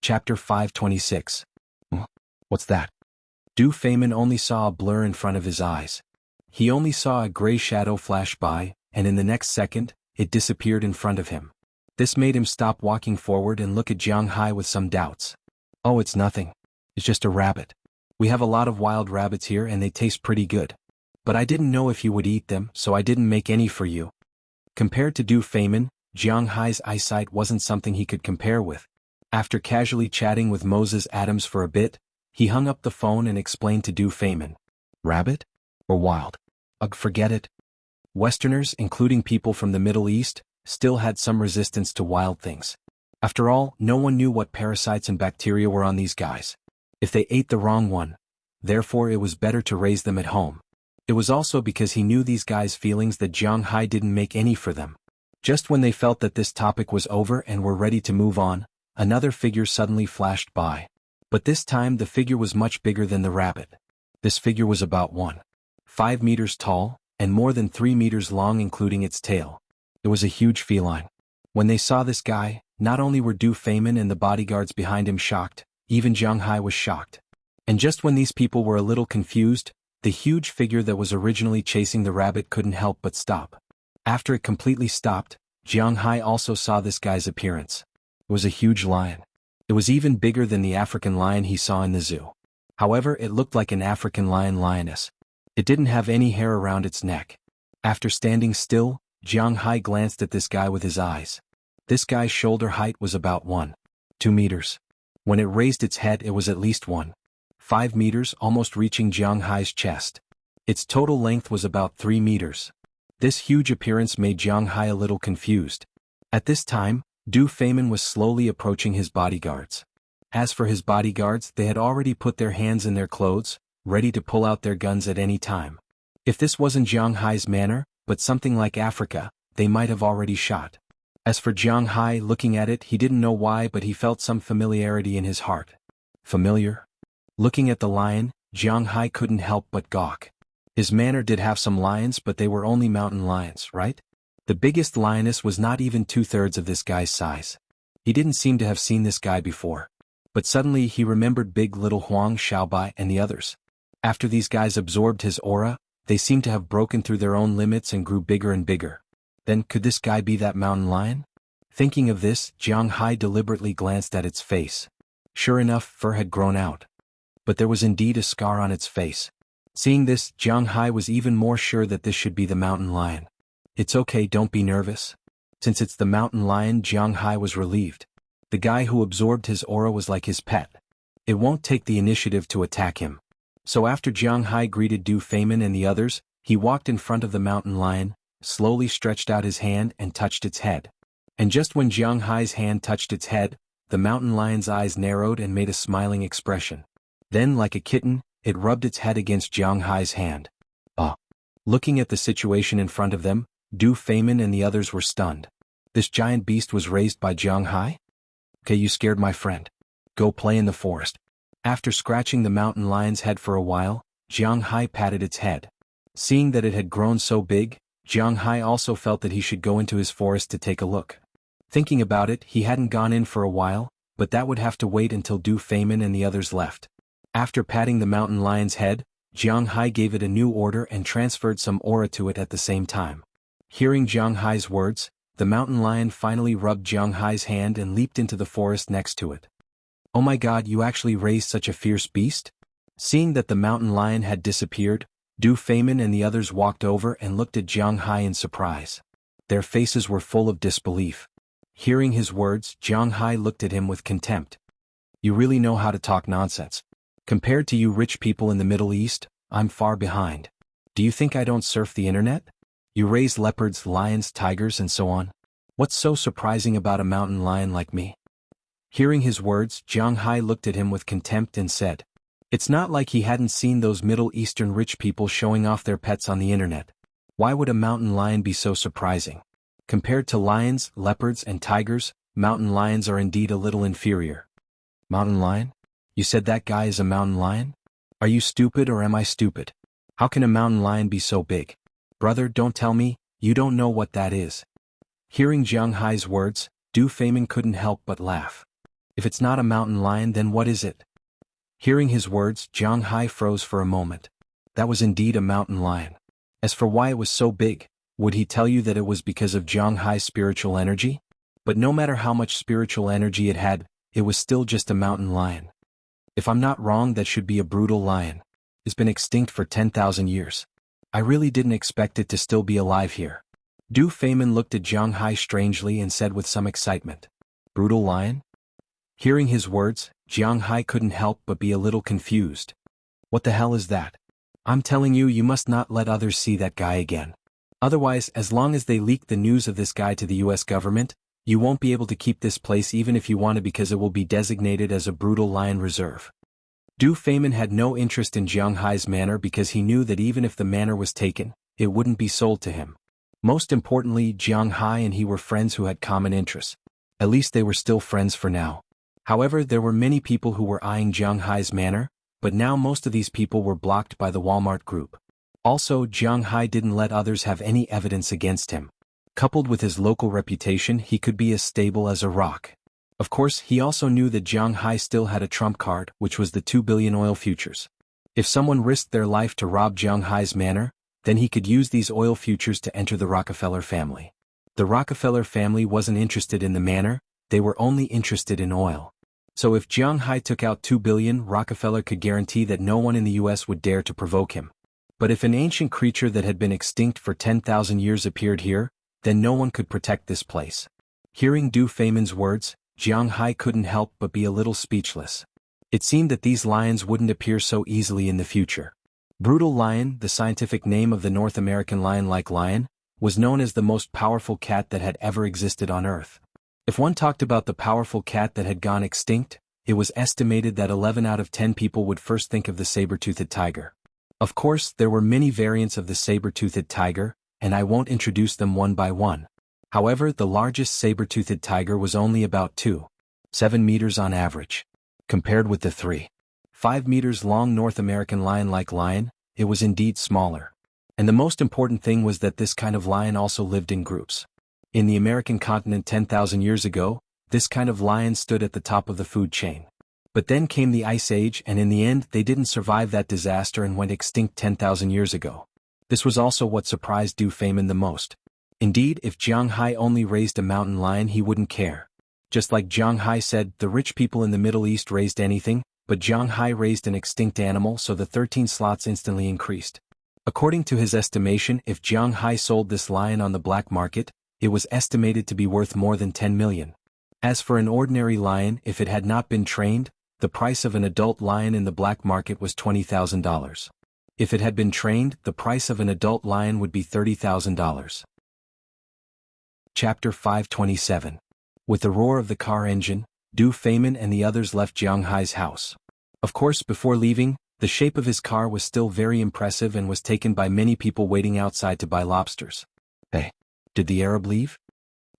Chapter 526. What's that? Du Feynman only saw a blur in front of his eyes. He only saw a gray shadow flash by, and in the next second, it disappeared in front of him. This made him stop walking forward and look at Jiang Hai with some doubts. Oh, it's nothing. It's just a rabbit. We have a lot of wild rabbits here and they taste pretty good. But I didn't know if you would eat them, so I didn't make any for you. Compared to Du Feynman, Jiang Hai's eyesight wasn't something he could compare with. After casually chatting with Moses Adams for a bit, he hung up the phone and explained to Du Feynman. Rabbit? Or wild? Ugh, forget it. Westerners, including people from the Middle East, still had some resistance to wild things. After all, no one knew what parasites and bacteria were on these guys. If they ate the wrong one, therefore it was better to raise them at home. It was also because he knew these guys' feelings that Jiang Hai didn't make any for them. Just when they felt that this topic was over and were ready to move on, another figure suddenly flashed by. But this time the figure was much bigger than the rabbit. This figure was about 1.5 meters tall, and more than 3 meters long including its tail. It was a huge feline. When they saw this guy, not only were Du Feynman and the bodyguards behind him shocked, even Jiang Hai was shocked. And just when these people were a little confused, the huge figure that was originally chasing the rabbit couldn't help but stop. After it completely stopped, Jiang Hai also saw this guy's appearance. It was a huge lion. It was even bigger than the African lion he saw in the zoo. However, it looked like an African lioness. It didn't have any hair around its neck. After standing still, Jiang Hai glanced at this guy with his eyes. This guy's shoulder height was about 1.2 meters. When it raised its head it was at least 1.5 meters, almost reaching Jiang Hai's chest. Its total length was about 3 meters. This huge appearance made Jiang Hai a little confused. At this time, Du Feynman was slowly approaching his bodyguards. As for his bodyguards, they had already put their hands in their clothes, ready to pull out their guns at any time. If this wasn't Jiang Hai's manner, but something like Africa, they might have already shot. As for Jiang Hai, looking at it, he didn't know why, but he felt some familiarity in his heart. Familiar? Looking at the lion, Jiang Hai couldn't help but gawk. His manor did have some lions, but they were only mountain lions, right? The biggest lioness was not even 2/3 of this guy's size. He didn't seem to have seen this guy before. But suddenly he remembered big little Huang Xiaobai and the others. After these guys absorbed his aura, they seemed to have broken through their own limits and grew bigger and bigger. Then could this guy be that mountain lion? Thinking of this, Jiang Hai deliberately glanced at its face. Sure enough, fur had grown out. But there was indeed a scar on its face. Seeing this, Jiang Hai was even more sure that this should be the mountain lion. It's okay, don't be nervous. Since it's the mountain lion, Jiang Hai was relieved. The guy who absorbed his aura was like his pet. It won't take the initiative to attack him. So after Jiang Hai greeted Du Feynman and the others, he walked in front of the mountain lion, slowly stretched out his hand and touched its head. And just when Jiang Hai's hand touched its head, the mountain lion's eyes narrowed and made a smiling expression. Then, like a kitten, it rubbed its head against Jiang Hai's hand. Looking at the situation in front of them, Du Feynman and the others were stunned. This giant beast was raised by Jiang Hai? Okay, you scared my friend. Go play in the forest. After scratching the mountain lion's head for a while, Jiang Hai patted its head. Seeing that it had grown so big, Jiang Hai also felt that he should go into his forest to take a look. Thinking about it, he hadn't gone in for a while, but that would have to wait until Du Feynman and the others left. After patting the mountain lion's head, Jiang Hai gave it a new order and transferred some aura to it at the same time. Hearing Jiang Hai's words, the mountain lion finally rubbed Jiang Hai's hand and leaped into the forest next to it. Oh my god, you actually raised such a fierce beast? Seeing that the mountain lion had disappeared, Du Feynman and the others walked over and looked at Jiang Hai in surprise. Their faces were full of disbelief. Hearing his words, Jiang Hai looked at him with contempt. You really know how to talk nonsense. Compared to you rich people in the Middle East, I'm far behind. Do you think I don't surf the internet? You raise leopards, lions, tigers, and so on. What's so surprising about a mountain lion like me? Hearing his words, Jiang Hai looked at him with contempt and said, it's not like he hadn't seen those Middle Eastern rich people showing off their pets on the internet. Why would a mountain lion be so surprising? Compared to lions, leopards, and tigers, mountain lions are indeed a little inferior. Mountain lion? You said that guy is a mountain lion? Are you stupid or am I stupid? How can a mountain lion be so big? Brother, don't tell me, you don't know what that is. Hearing Jiang Hai's words, Du Feynman couldn't help but laugh. If it's not a mountain lion, then what is it? Hearing his words, Jiang Hai froze for a moment. That was indeed a mountain lion. As for why it was so big, would he tell you that it was because of Jiang Hai's spiritual energy? But no matter how much spiritual energy it had, it was still just a mountain lion. If I'm not wrong, that should be a brutal lion. It's been extinct for 10,000 years. I really didn't expect it to still be alive here. Du Feimin looked at Jiang Hai strangely and said with some excitement, "Brutal lion?" Hearing his words, Jiang Hai couldn't help but be a little confused. What the hell is that? I'm telling you, you must not let others see that guy again. Otherwise, as long as they leak the news of this guy to the US government, you won't be able to keep this place even if you want to, because it will be designated as a brutal lion reserve. Du Feimin had no interest in Jiang Hai's manor because he knew that even if the manor was taken, it wouldn't be sold to him. Most importantly, Jiang Hai and he were friends who had common interests. At least they were still friends for now. However, there were many people who were eyeing Jiang Hai's manor, but now most of these people were blocked by the Walmart group. Also, Jiang Hai didn't let others have any evidence against him. Coupled with his local reputation, he could be as stable as a rock. Of course, he also knew that Jiang Hai still had a trump card, which was the 2 billion oil futures. If someone risked their life to rob Jiang Hai's manor, then he could use these oil futures to enter the Rockefeller family. The Rockefeller family wasn't interested in the manor, they were only interested in oil. So if Jiang Hai took out 2 billion, Rockefeller could guarantee that no one in the US would dare to provoke him. But if an ancient creature that had been extinct for 10,000 years appeared here, then no one could protect this place. Hearing Du Feimin's words, Jiang Hai couldn't help but be a little speechless. It seemed that these lions wouldn't appear so easily in the future. Brutal lion, the scientific name of the North American lion-like lion, was known as the most powerful cat that had ever existed on Earth. If one talked about the powerful cat that had gone extinct, it was estimated that 11 out of 10 people would first think of the saber-toothed tiger. Of course, there were many variants of the saber-toothed tiger, and I won't introduce them one by one. However, the largest saber-toothed tiger was only about 2.7 meters on average. Compared with the 3.5 meters long North American lion-like lion, it was indeed smaller. And the most important thing was that this kind of lion also lived in groups. In the American continent 10,000 years ago, this kind of lion stood at the top of the food chain. But then came the Ice Age, and in the end they didn't survive that disaster and went extinct 10,000 years ago. This was also what surprised Du Feimin the most. Indeed, if Jiang Hai only raised a mountain lion, he wouldn't care. Just like Jiang Hai said, the rich people in the Middle East raised anything, but Jiang Hai raised an extinct animal, so the 13 slots instantly increased. According to his estimation, if Jiang Hai sold this lion on the black market, it was estimated to be worth more than 10 million. As for an ordinary lion, if it had not been trained, the price of an adult lion in the black market was $20,000. If it had been trained, the price of an adult lion would be $30,000. Chapter 527. With the roar of the car engine, Du Feimin and the others left Jiang Hai's house. Of course, before leaving, the shape of his car was still very impressive and was taken by many people waiting outside to buy lobsters. Hey, did the Arab leave?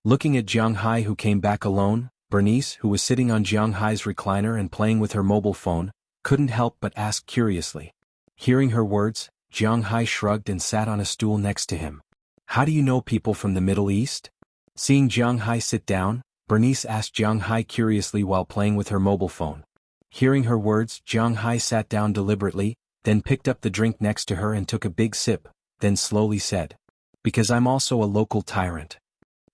Looking at Jiang Hai, who came back alone, Bernice, who was sitting on Jiang Hai's recliner and playing with her mobile phone, couldn't help but ask curiously. Hearing her words, Jiang Hai shrugged and sat on a stool next to him. How do you know people from the Middle East? Seeing Jiang Hai sit down, Bernice asked Jiang Hai curiously while playing with her mobile phone. Hearing her words, Jiang Hai sat down deliberately, then picked up the drink next to her and took a big sip, then slowly said, "Because I'm also a local tyrant."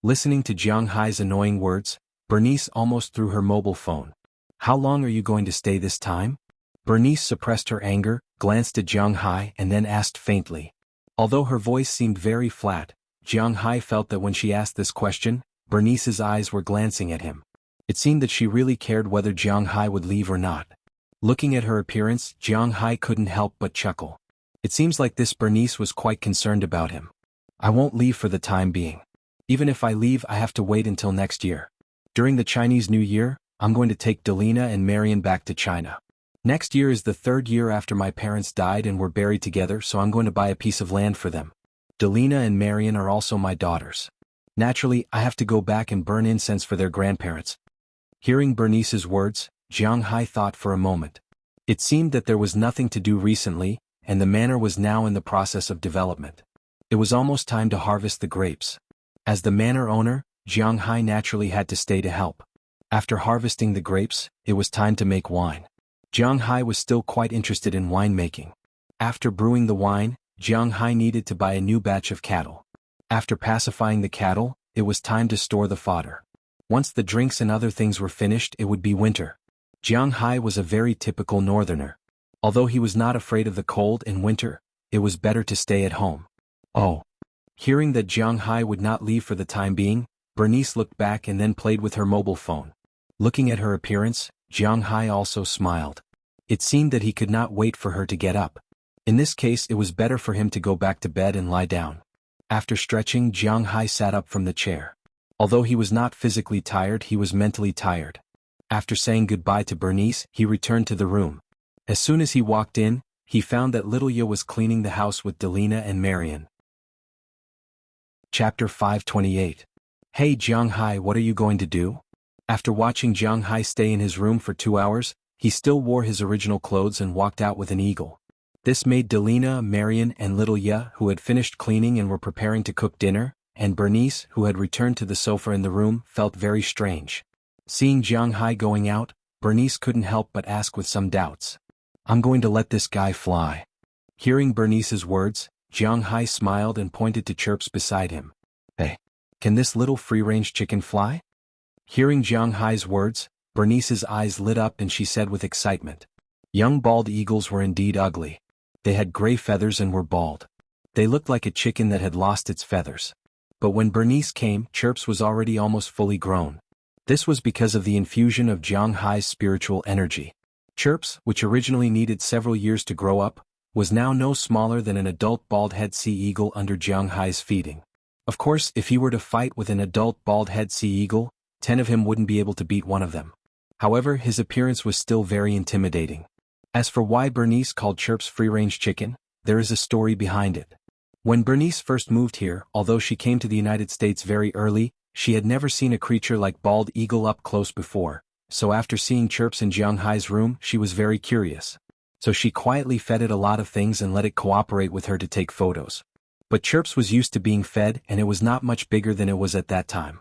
Listening to Jiang Hai's annoying words, Bernice almost threw her mobile phone. How long are you going to stay this time? Bernice suppressed her anger, glanced at Jiang Hai and then asked faintly. Although her voice seemed very flat, Jiang Hai felt that when she asked this question, Bernice's eyes were glancing at him. It seemed that she really cared whether Jiang Hai would leave or not. Looking at her appearance, Jiang Hai couldn't help but chuckle. It seems like this Bernice was quite concerned about him. I won't leave for the time being. Even if I leave, I have to wait until next year. During the Chinese New Year, I'm going to take Delina and Marion back to China. Next year is the 3rd year after my parents died and were buried together, so I'm going to buy a piece of land for them. Delina and Marion are also my daughters. Naturally, I have to go back and burn incense for their grandparents. Hearing Bernice's words, Jiang Hai thought for a moment. It seemed that there was nothing to do recently, and the manor was now in the process of development. It was almost time to harvest the grapes. As the manor owner, Jiang Hai naturally had to stay to help. After harvesting the grapes, it was time to make wine. Jiang Hai was still quite interested in winemaking. After brewing the wine, Jiang Hai needed to buy a new batch of cattle. After pacifying the cattle, it was time to store the fodder. Once the drinks and other things were finished, it would be winter. Jiang Hai was a very typical northerner. Although he was not afraid of the cold in winter, it was better to stay at home. Oh. Hearing that Jiang Hai would not leave for the time being, Bernice looked back and then played with her mobile phone. Looking at her appearance, Jiang Hai also smiled. It seemed that he could not wait for her to get up. In this case, it was better for him to go back to bed and lie down. After stretching, Jiang Hai sat up from the chair. Although he was not physically tired, he was mentally tired. After saying goodbye to Bernice, he returned to the room. As soon as he walked in, he found that little Ye was cleaning the house with Delina and Marion. Chapter 528. Hey Jiang Hai, what are you going to do? After watching Jiang Hai stay in his room for 2 hours, he still wore his original clothes and walked out with an eagle. This made Delina, Marion and little Ye, who had finished cleaning and were preparing to cook dinner, and Bernice, who had returned to the sofa in the room, felt very strange. Seeing Jiang Hai going out, Bernice couldn't help but ask with some doubts. I'm going to let this guy fly. Hearing Bernice's words, Jiang Hai smiled and pointed to Chirps beside him. Hey, can this little free-range chicken fly? Hearing Jiang Hai's words, Bernice's eyes lit up and she said with excitement. Young bald eagles were indeed ugly. They had gray feathers and were bald. They looked like a chicken that had lost its feathers. But when Bernice came, Chirps was already almost fully grown. This was because of the infusion of Jiang Hai's spiritual energy. Chirps, which originally needed several years to grow up, was now no smaller than an adult bald-head sea eagle under Jiang Hai's feeding. Of course, if he were to fight with an adult bald-head sea eagle, 10 of him wouldn't be able to beat one of them. However, his appearance was still very intimidating. As for why Bernice called Chirps free-range chicken, there is a story behind it. When Bernice first moved here, although she came to the United States very early, she had never seen a creature like bald eagle up close before, so after seeing Chirps in Jiang Hai's room, she was very curious. So she quietly fed it a lot of things and let it cooperate with her to take photos. But Chirps was used to being fed and it was not much bigger than it was at that time.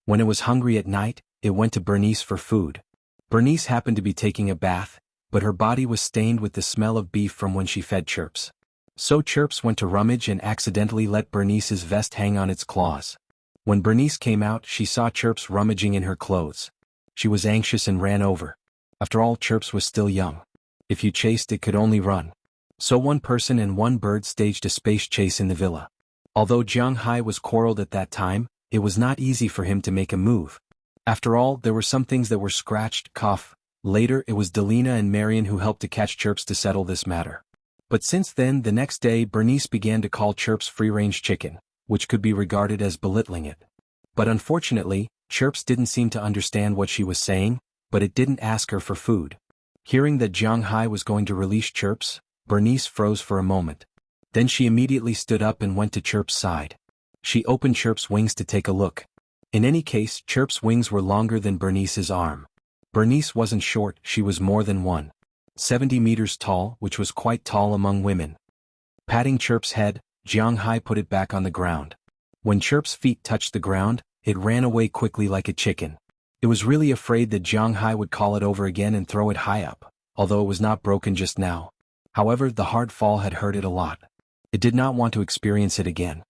When it was hungry at night, it went to Bernice for food. Bernice happened to be taking a bath, but her body was stained with the smell of beef from when she fed Chirps. So Chirps went to rummage and accidentally let Bernice's vest hang on its claws. When Bernice came out, she saw Chirps rummaging in her clothes. She was anxious and ran over. After all, Chirps was still young. If you chased, it could only run. So one person and one bird staged a space chase in the villa. Although Jiang Hai was quarreled at that time, it was not easy for him to make a move. After all, there were some things that were scratched, cough. Later, it was Delina and Marion who helped to catch Chirps to settle this matter. But since then, the next day, Bernice began to call Chirps free-range chicken, which could be regarded as belittling it. But unfortunately, Chirps didn't seem to understand what she was saying, but it didn't ask her for food. Hearing that Jiang Hai was going to release Chirps, Bernice froze for a moment. Then she immediately stood up and went to Chirps' side. She opened Chirps' wings to take a look. In any case, Chirps' wings were longer than Bernice's arm. Bernice wasn't short, she was more than 170 meters tall, which was quite tall among women. Patting Chirps' head, Jiang Hai put it back on the ground. When Chirps' feet touched the ground, it ran away quickly like a chicken. It was really afraid that Jiang Hai would call it over again and throw it high up, although it was not broken just now. However, the hard fall had hurt it a lot. It did not want to experience it again.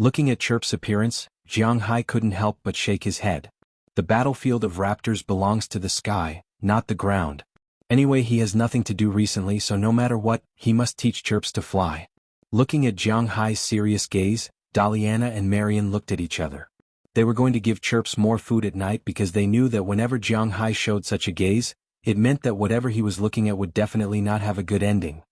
Looking at Chirps' appearance, Jiang Hai couldn't help but shake his head. The battlefield of raptors belongs to the sky, not the ground. Anyway, he has nothing to do recently, so no matter what, he must teach Chirps to fly. Looking at Jiang Hai's serious gaze, Daliana and Marion looked at each other. They were going to give Chirps more food at night because they knew that whenever Jiang Hai showed such a gaze, it meant that whatever he was looking at would definitely not have a good ending.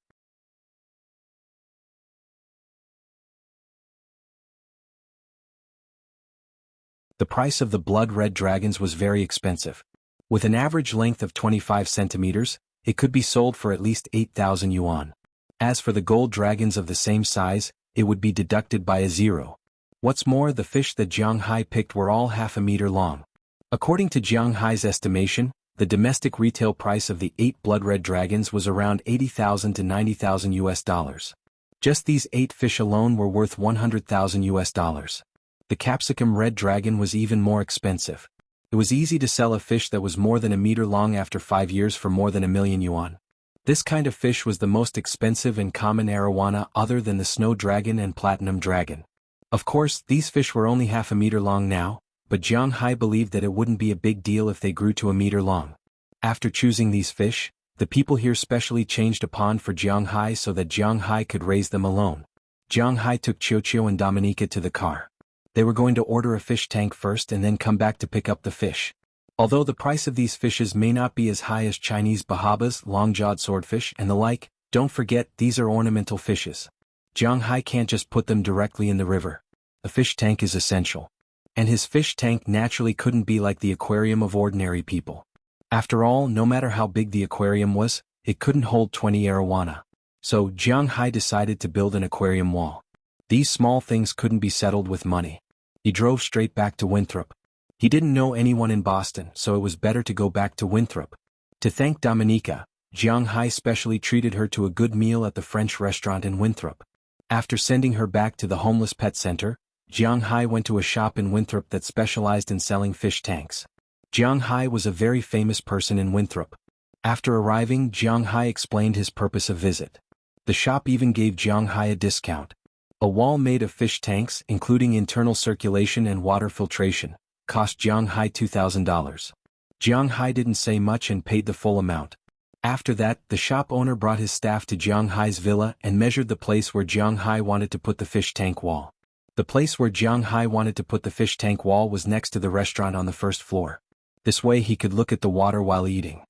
The price of the blood-red dragons was very expensive. With an average length of 25 centimeters, it could be sold for at least 8,000 yuan. As for the gold dragons of the same size, it would be deducted by a zero. What's more, the fish that Jiang Hai picked were all half a meter long. According to Jiang Hai's estimation, the domestic retail price of the 8 blood-red dragons was around 80,000 to 90,000 US dollars. Just these 8 fish alone were worth 100,000 US dollars. The capsicum red dragon was even more expensive. It It was easy to sell a fish that was more than a meter long after 5 years for more than 1,000,000 yuan. This kind of fish was the most expensive and common arowana other than the snow dragon and platinum dragon. Of course, these fish were only half a meter long now, but Jiang Hai believed that it wouldn't be a big deal if they grew to a meter long. After choosing these fish, the people here specially changed a pond for Jiang Hai so that Jiang Hai could raise them alone. Jiang Hai took Qiuqiu and Dominica to the car. They were going to order a fish tank first and then come back to pick up the fish. Although the price of these fishes may not be as high as Chinese bahabas, long-jawed swordfish, and the like, don't forget these are ornamental fishes. Jiang Hai can't just put them directly in the river. A fish tank is essential. And his fish tank naturally couldn't be like the aquarium of ordinary people. After all, no matter how big the aquarium was, it couldn't hold 20 arowana. So Jiang Hai decided to build an aquarium wall. These small things couldn't be settled with money. He drove straight back to Winthrop. He didn't know anyone in Boston, so it was better to go back to Winthrop. To thank Dominica, Jiang Hai specially treated her to a good meal at the French restaurant in Winthrop. After sending her back to the homeless pet center, Jiang Hai went to a shop in Winthrop that specialized in selling fish tanks. Jiang Hai was a very famous person in Winthrop. After arriving, Jiang Hai explained his purpose of visit. The shop even gave Jiang Hai a discount. A wall made of fish tanks, including internal circulation and water filtration, cost Jiang Hai $2,000. Jiang Hai didn't say much and paid the full amount. After that, the shop owner brought his staff to Jiang Hai's villa and measured the place where Jiang Hai wanted to put the fish tank wall. The place where Jiang Hai wanted to put the fish tank wall was next to the restaurant on the first floor. This way he could look at the water while eating.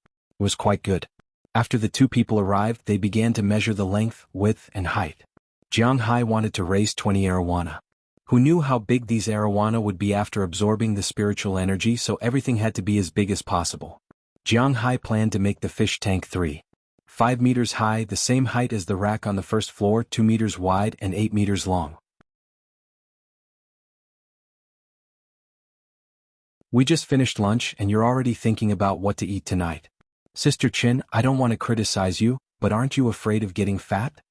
It was quite good. After the two people arrived, they began to measure the length, width, and height. Jiang Hai wanted to raise 20 arowana. Who knew how big these arowana would be after absorbing the spiritual energy, so everything had to be as big as possible. Jiang Hai planned to make the fish tank 3.5 meters high, the same height as the rack on the first floor, 2 meters wide and 8 meters long. We just finished lunch and you're already thinking about what to eat tonight. Sister Chin, I don't want to criticize you, but aren't you afraid of getting fat?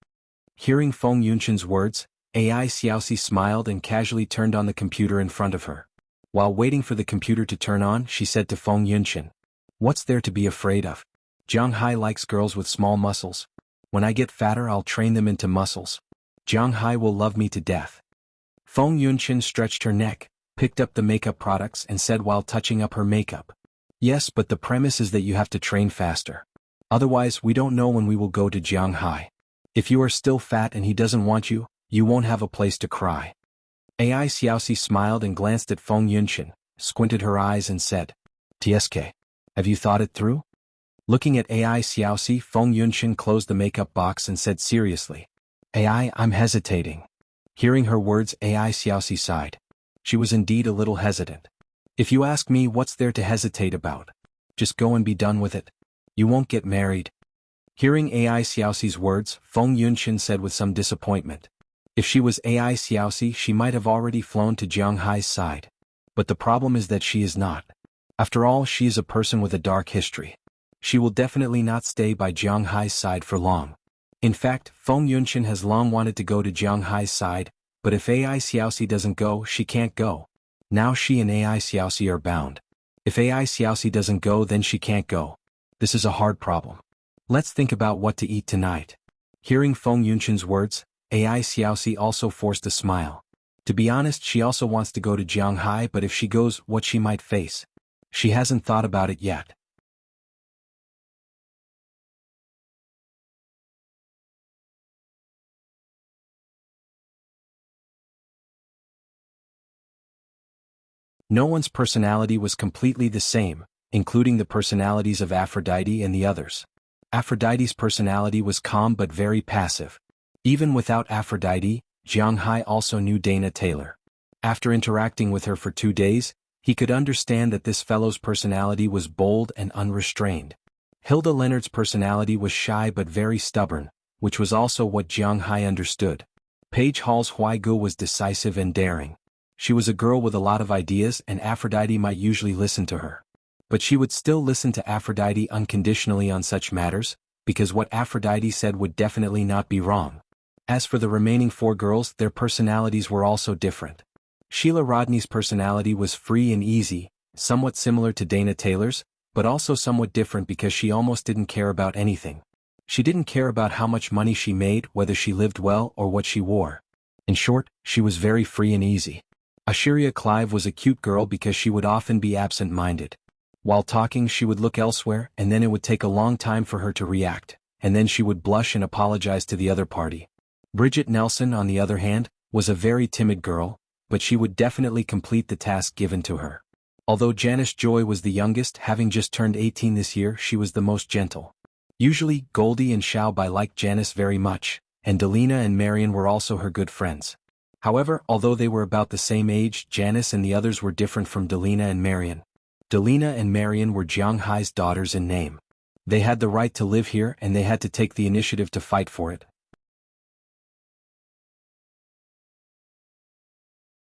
Hearing Feng Yunshin's words, AI Xiaoxi smiled and casually turned on the computer in front of her. While waiting for the computer to turn on, she said to Feng Yunshin, "What's there to be afraid of? Jiang Hai likes girls with small muscles. When I get fatter, I'll train them into muscles. Jiang Hai will love me to death." Feng Yunshin stretched her neck, picked up the makeup products and said while touching up her makeup, "Yes, but the premise is that you have to train faster. Otherwise, we don't know when we will go to Jiang Hai. If you are still fat and he doesn't want you, you won't have a place to cry." AI Xiaoxi smiled and glanced at Feng Yunshin, squinted her eyes and said, "TSK, have you thought it through?" Looking at AI Xiaoxi, Feng Yunshin closed the makeup box and said seriously, "AI, I'm hesitating." Hearing her words, AI Xiaoxi sighed. She was indeed a little hesitant. "If you ask me, what's there to hesitate about? Just go and be done with it. You won't get married." Hearing AI Xiaoxi's words, Feng Yunshin said with some disappointment. If she was AI Xiaoxi, she might have already flown to Jiang Hai's side. But the problem is that she is not. After all, she is a person with a dark history. She will definitely not stay by Jiang Hai's side for long. In fact, Feng Yunshin has long wanted to go to Jiang Hai's side, but if AI Xiaoxi doesn't go, she can't go. Now she and AI Xiaoxi are bound. If AI Xiaoxi doesn't go, then she can't go. This is a hard problem. Let's think about what to eat tonight. Hearing Feng Yunshin's words, AI Xiaoxi also forced a smile. To be honest, she also wants to go to Jiang Hai, but if she goes, what she might face. She hasn't thought about it yet. No one's personality was completely the same, including the personalities of Aphrodite and the others. Aphrodite's personality was calm but very passive. Even without Aphrodite, Jiang Hai also knew Dana Taylor. After interacting with her for 2 days, he could understand that this fellow's personality was bold and unrestrained. Hilda Leonard's personality was shy but very stubborn, which was also what Jiang Hai understood. Paige Hall's Huaigu was decisive and daring. She was a girl with a lot of ideas and Aphrodite might usually listen to her. But she would still listen to Aphrodite unconditionally on such matters, because what Aphrodite said would definitely not be wrong. As for the remaining 4 girls, their personalities were also different. Sheila Rodney's personality was free and easy, somewhat similar to Dana Taylor's, but also somewhat different because she almost didn't care about anything. She didn't care about how much money she made, whether she lived well or what she wore. In short, she was very free and easy. Asheria Clive was a cute girl because she would often be absent-minded. While talking she would look elsewhere and then it would take a long time for her to react, and then she would blush and apologize to the other party. Bridget Nelson, on the other hand, was a very timid girl, but she would definitely complete the task given to her. Although Janice Joy was the youngest, having just turned 18 this year, she was the most gentle. Usually, Goldie and Xiaobai liked Janice very much, and Delina and Marion were also her good friends. However, although they were about the same age, Janice and the others were different from Delina and Marion. Delina and Marion were Jiang Hai's daughters in name. They had the right to live here and they had to take the initiative to fight for it,